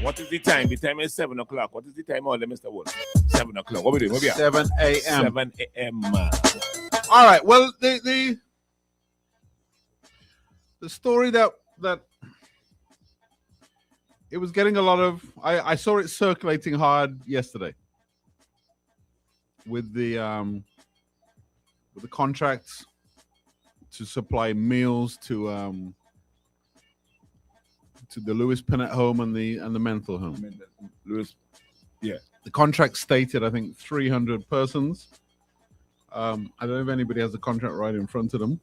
What is the time? The time is 7 o'clock. What is the time, Mr. Wolf? 7 o'clock. What we doing? What we 7 a.m. 7 a.m. All right. Well, the story that it was getting a lot of. I saw it circulating hard yesterday with the contracts to supply meals to the Lewis Pinnett home and the mental home. Lewis, yeah. The contract stated, I think, 300 persons. I don't know if anybody has the contract right in front of them.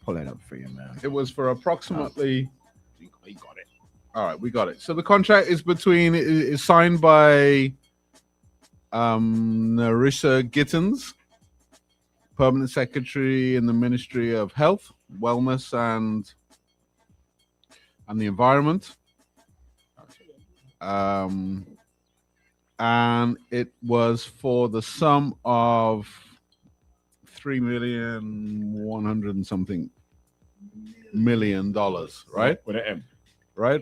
Pull it up for you, man. It was for approximately. You got it. All right, we got it. So the contract is signed by Narissa Gittins, Permanent Secretary in the Ministry of Health, Wellness, and the Environment. And it was for the sum of $3,100,000 and something million, right? With an M. Right?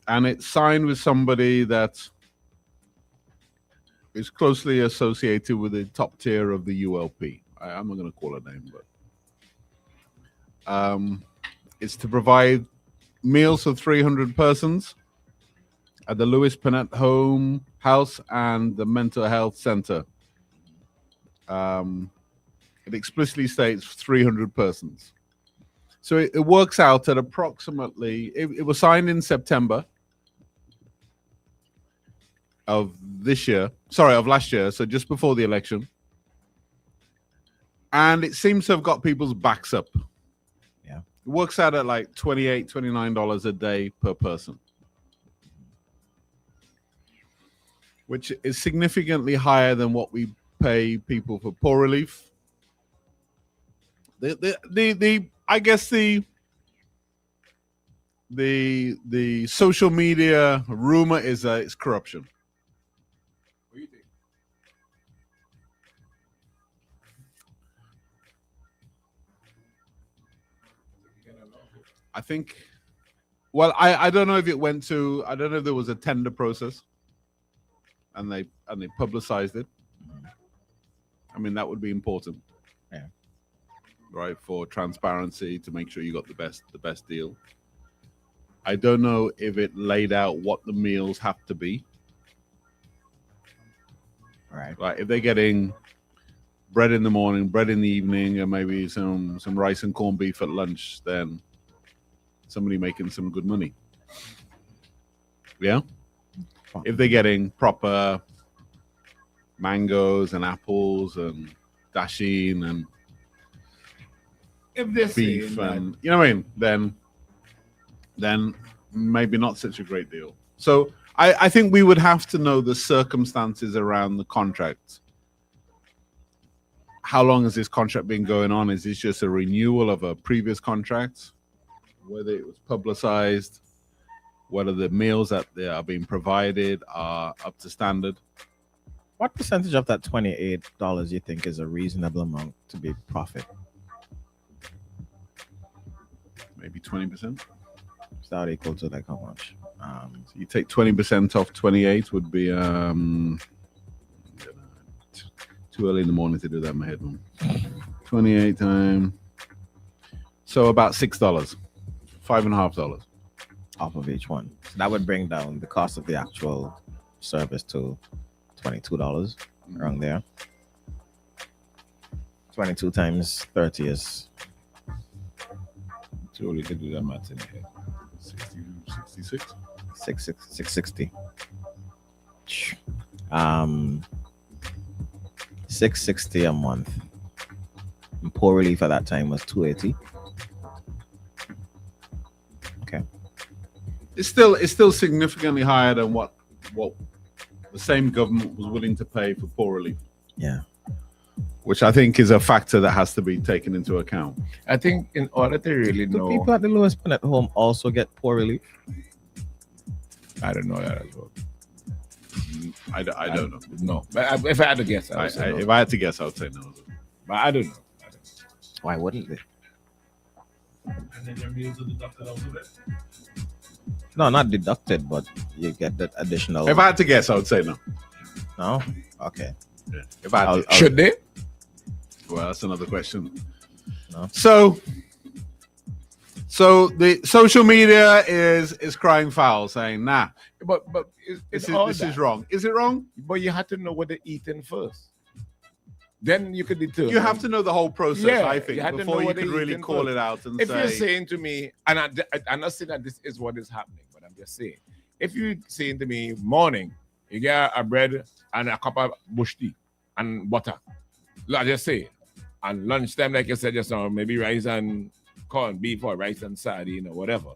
And it's signed with somebody that is closely associated with the top tier of the ULP. I'm not going to call her name, but it's to provide meals for 300 persons at the Lewis Pinnett Home House and the Mental Health Center. It explicitly states 300 persons. So it works out at approximately, it was signed in September of last year, so just before the election. And it seems to have got people's backs up. Yeah. It works out at like $28, $29 a day per person, which is significantly higher than what we pay people for poor relief. I guess the social media rumor is that it's corruption. What do you think? I think. Well, I don't know if it went to. I don't know if there was a tender process, and they publicized it. I mean, that would be important. Yeah. Right, for transparency, to make sure you got the best deal. I don't know if it laid out what the meals have to be. Right. Like if they're getting bread in the morning, bread in the evening, and maybe some rice and corned beef at lunch, then somebody making some good money. Yeah. If they're getting proper mangoes and apples and dasheen and If they're beef saying and you know what I mean, then maybe not such a great deal. So I think we would have to know the circumstances around the contract. How long has this contract been going on? Is this just a renewal of a previous contract? Whether it was publicized, whether the meals that they are being provided are up to standard. What percentage of that $28 you think is a reasonable amount to be profit? Maybe 20%. Is that equal to like how much? So you take 20% off 28 would be too early in the morning to do that in my head. 28 times. So about $6, $5.50 off of each one. So that would bring down the cost of the actual service to $22 around there. 22 times 30 is. too early to do that math in the head. 66. 660. 660 a month. And poor relief at that time was 280. Okay. It's still significantly higher than what the same government was willing to pay for poor relief. Yeah. Which I think is a factor that has to be taken into account. I think in order to really Do know, people at the Lewis Pinnett home also get poor relief? I don't know that as well. I don't know. No, but if I had to guess, I would say no. If I had to guess, I would say no. But I don't know. Why wouldn't they? And then your meals are deducted out of it. No, not deducted, but you get that additional. If I had to guess, I would say no. No? Okay. Yeah. If I had to. Should they? Well, that's another question. No. So the social media is crying foul, saying, nah, But it's all this that. is wrong. Is it wrong? But you have to know what they're eating first. Then you could determine. You have to know the whole process, Yeah, I think, you have to before know you what can they're really eating call first. it out and If say. you're saying to me, and I'm not saying that this is what is happening, but I'm just saying, if you're saying to me, morning, you get a bread and a cup of bush tea and butter, I just say, and lunchtime, like you said just now, maybe rice and corn beef or rice and sardine or whatever,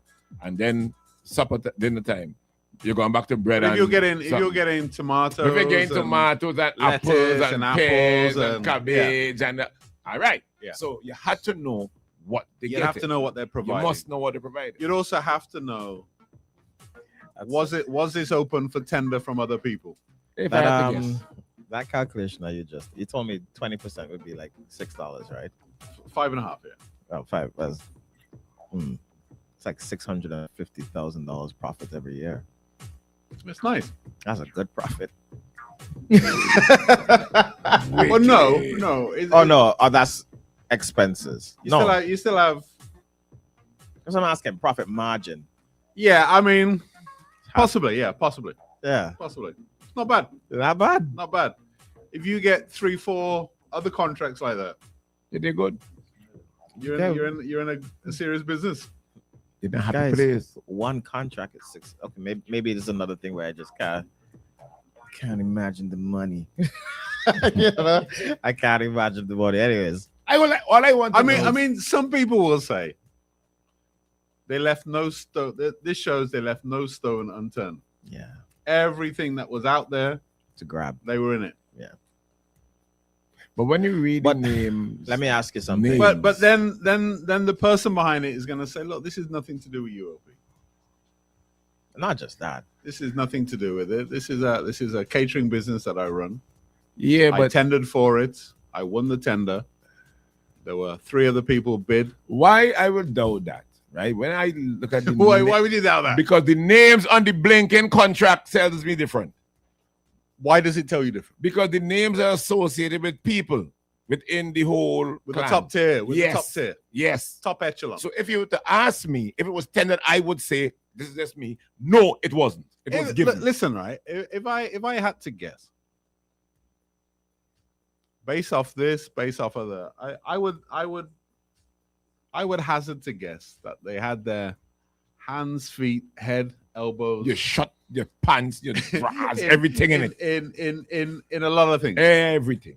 and then supper dinner time, you're going back to bread. But and if you're something. getting tomatoes, If you're getting tomatoes and apples lettuce and and pears apples and and- cabbage and all right. Yeah. So you had to know what they you get. have to know what they're You providing. must know what they're providing. You'd also have to know, was this open for tender from other people? If I That, had to guess. that calculation that you told me 20% would be like $6, right? 5.5, yeah. Oh, five. That's, it's like $650,000 profit every year. It's nice. That's a good profit. Well, no. Oh no, that's expenses. You still have. That's what I'm asking. Profit margin. Yeah, I mean, possibly. Yeah, possibly. Yeah, Not bad. not bad. Not bad. If you get 3-4 other contracts like that, They're good. you're in a serious business. You're in a happy Guys, place. one contract is $6. Okay, maybe there's another thing where I just can't imagine the money. You know? I can't imagine the money. Anyways, All I want to know I is- mean, some people will say they left no stone. This shows they left no stone unturned. yeah, Everything that was out there, to grab. they were in it. but when you read But- the names, Let me ask you something. Names. But then the person behind it is going to say, look, this is nothing to do with you, OP. Not just that. This is nothing to do with it. This is a catering business that I run. yeah, I but tendered for it. I won the tender. There were 3 other people bid. why I would doubt that, right? When I look at the Why would you doubt that? because the names on the blinking contract tells me different. Why does it tell you different? Because the names are associated with people within the whole With clan. the top tier, with Yes. the top tier, Yes. top echelon. So if you were to ask me if it was tendered, I would say this is just me. No, it wasn't. It was given. Listen, right? If I had to guess, based off this, based off of that, I would hazard to guess that they had their hands, feet, head, elbows, You shut your pants, your bras, everything in it. in a lot of things, Everything.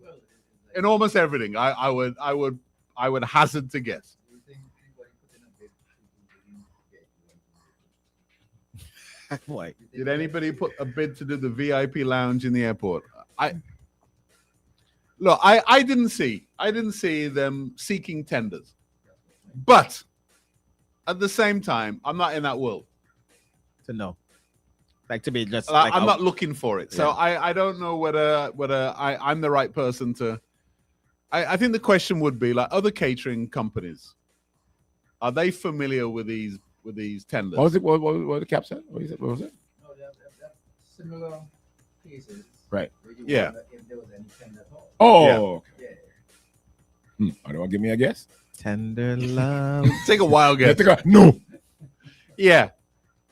in almost everything. I would hazard to guess. Why? Did anybody put a bid to do the VIP lounge in the airport? I didn't see them seeking tenders, but at the same time, I'm not in that world. To know. Like to be just I'm not looking for it, so I don't know whether I'm the right person to. I think the question would be like other catering companies. Are they familiar with these tenders? What was it? What was the cap said? What was it? No, they have similar cases. Right. where you Yeah. wonder if there was any tender at all. Oh, Yeah. okay. Yeah. I don't want to give me a guess. tender love. Take a wild guess. No. Yeah,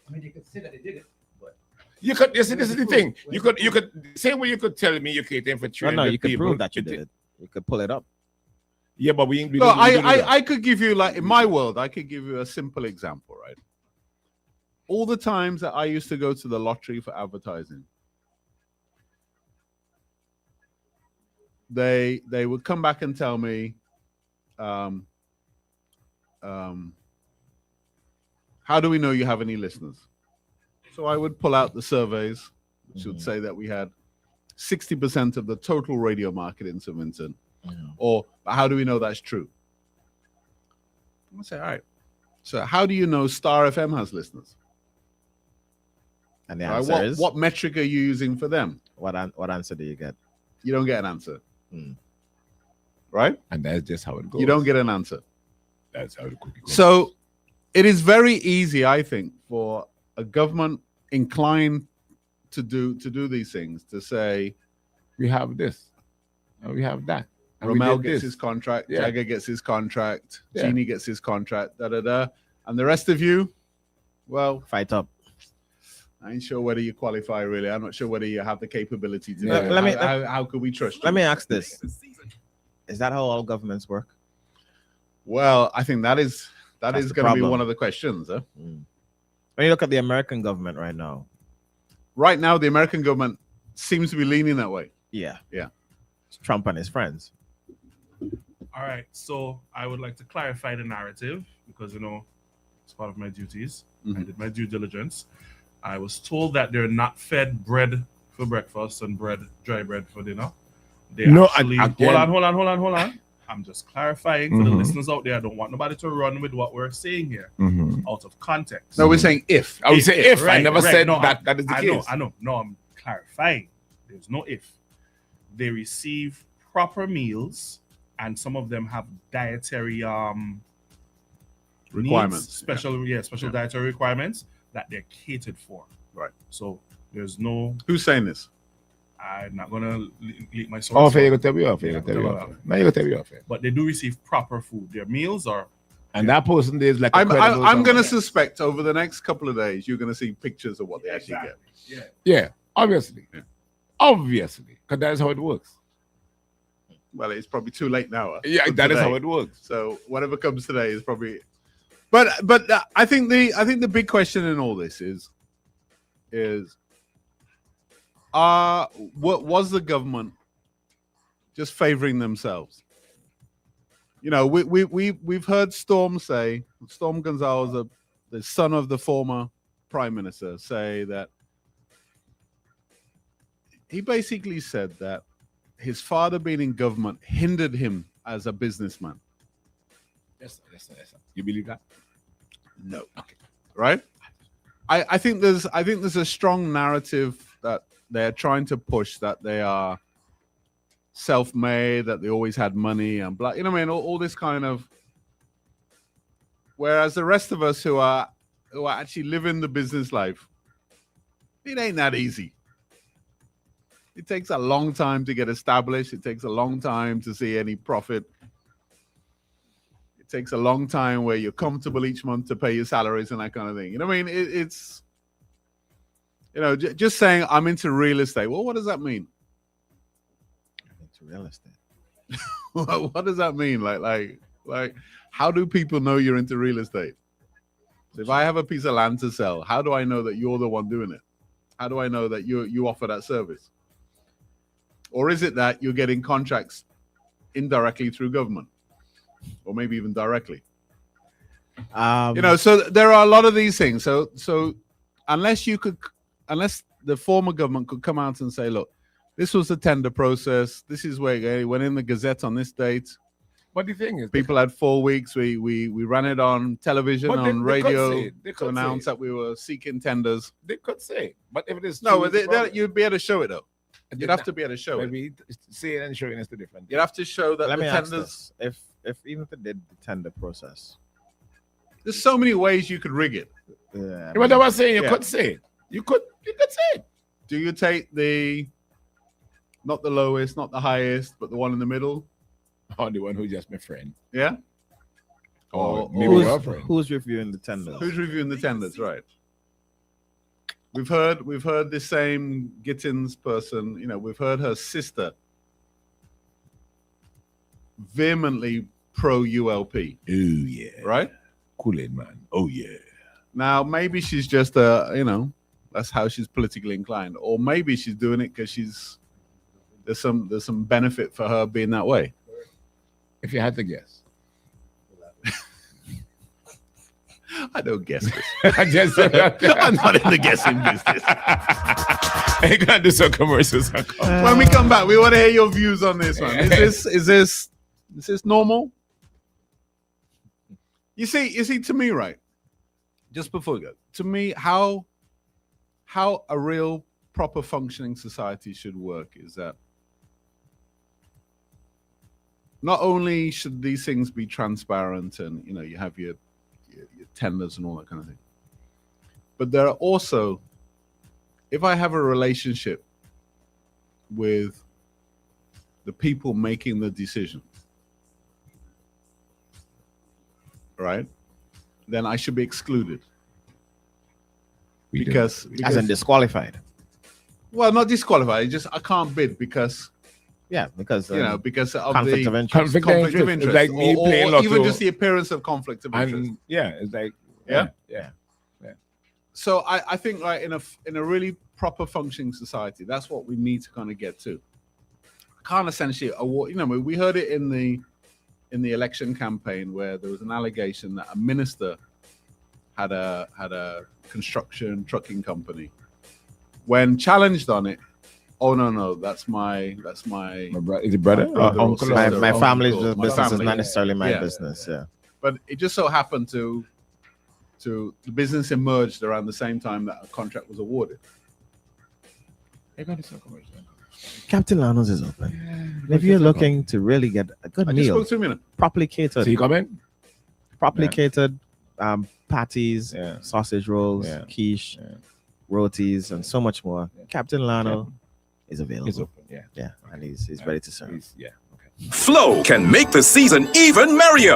I mean, they could say that they did it, but You could. You see, this is the thing. You could. Same way you could tell me you're catering for 300 No, you could people. prove that you did it. You could pull it up. Yeah, but we no, don't do that. I could give you like in my world, I could give you a simple example, right? All the times that I used to go to the lottery for advertising, they would come back and tell me, how do we know you have any listeners? So I would pull out the surveys, which would say that we had 60% of the total radio market in St. Vincent. Or how do we know that's true? I say, all right. So how do you know Star FM has listeners? And the Right, answer is what metric are you using for them? what answer do you get? You don't get an answer. Hmm. Right? And that's just how it goes. You don't get an answer. That's how the cookie goes. So it is very easy, I think, for a government inclined to do these things to say, we have this, and we have that. And we Rommel did gets this. his contract, Yeah. Jagger gets his contract, Yeah. Genie gets his contract, and the rest of you, well, Fight up. I ain't sure whether you qualify. Really, I'm not sure whether you have the capability to. Yeah. do it. How could we trust you? Let me ask this: is that how all governments work? Well, I think that is That's the going to be problem. one of the questions. Huh? When you look at the American government right now, Right now, the American government seems to be leaning that way. yeah, Yeah. it's Trump and his friends. All right, so I would like to clarify the narrative because it's part of my duties. I Mhm. did my due diligence. I was told that they're not fed bread for breakfast and dry bread for dinner. They No, actually again- hold on. I'm just clarifying for the Mhm. listeners out there. I don't want nobody to run with what we're saying here out of context. No, we're saying if. I would say if. I Right, never right. said No, that is the I case. know. No, I'm clarifying. There's no if. They receive proper meals, and some of them have dietary Requirements, needs, special dietary requirements that they're catered for. Right. So there's no. Who's saying this? I'm not gonna leak my source. Oh, fair, you go tell me off. You Yeah, go tell me no, off. no. Now you go tell me off. But they do receive proper food. Their meals are. And that person is like. a I'm credible going to someone. suspect over the next couple of days you're going to see pictures of what they actually get. Yeah. Yeah, obviously. Yeah. Obviously. Because that is how it works. Well, it's probably too late now. Yeah, for that is today. how it works. So whatever comes today is probably. But I think the big question in all this is what was the government just favoring themselves? We've heard Storm Gonzalez, the son of the former prime minister, say that he basically said that his father being in government hindered him as a businessman. Yes, sir. You believe that? No. Okay. Right? I think there's a strong narrative that they're trying to push, that they are self-made, that they always had money and blah. All this kind of. Whereas the rest of us who are actually living the business life, it ain't that easy. It takes a long time to get established. It takes a long time to see any profit. It takes a long time where you're comfortable each month to pay your salaries and that kind of thing. It's just saying I'm into real estate. Well, what does that mean? It's real estate. What does that mean? Like, how do people know you're into real estate? So if I have a piece of land to sell, how do I know that you're the one doing it? How do I know that you offer that service? Or is it that you're getting contracts indirectly through government, or maybe even directly? So there are a lot of these things. So unless the former government could come out and say, look, this was the tender process. This is where it went in the Gazette on this date. But the thing is, People had 4 weeks. We ran it on television, But they on could radio say it. They to could announce say that we were seeking tenders. they could say, but if it is No, true, it's a problem. you'd be able to show it though. And You'd then have to be able to show it. maybe saying and showing is the different. You'd have to show that Let the me ask tenders. this: if even if it did the tender process, There's so many ways you could rig it. yeah, What I was saying, you Yeah. could say it. You could say it. Do you take not the lowest, not the highest, but the one in the middle? Or the one who's just my friend. Yeah. Or Or- maybe or- your friend. who's reviewing the tenders? Who's reviewing the tenders? Right. We've heard the same Gittins person. We've heard her sister vehemently pro ULP. Oh yeah. Right. Kool-Aid man. Oh yeah. Now maybe she's just that's how she's politically inclined, or maybe she's doing it because there's some benefit for her being that way. If you had to guess. I don't guess this. I just I'm not in the guessing business. I gonna do some commercials. When we come back, we want to hear your views on this one. Is this normal? You see, to me, right? Just before we go, to me, how a real proper functioning society should work is that not only should these things be transparent and you have your tenders and all that kind of thing. But there are also, if I have a relationship with the people making the decision, right, then I should be excluded. Because As in disqualified. well, not disqualified. Just I can't bid because Yeah, because because of conflict the of interest. Conflict of interest. It's like me playing or even lotto. just the appearance of conflict of interest. And yeah, it's like Yeah? yeah. So I think like in a really proper functioning society, that's what we need to kind of get to. Can't essentially award. We heard it in the election campaign where there was an allegation that a minister had a construction trucking company. When challenged on it, oh no, that's my Is it brother? brother or Uncle? sister. my family's uncle, my business is family. not necessarily my Yeah. business. Yeah. But it just so happened to the business emerged around the same time that a contract was awarded. They're gonna talk about it. Captain Lano's is open. If you're looking to really get a good I just meal, spoke to him a minute. properly catered, So you come in? properly Yeah. catered patties, Yeah. sausage rolls, Yeah. quiche, Yeah. rotis, and so much more. Yeah. Captain Lano is available. It's open, yeah. Yeah, and he's ready to serve. Yeah. Flow can make the season even merrier.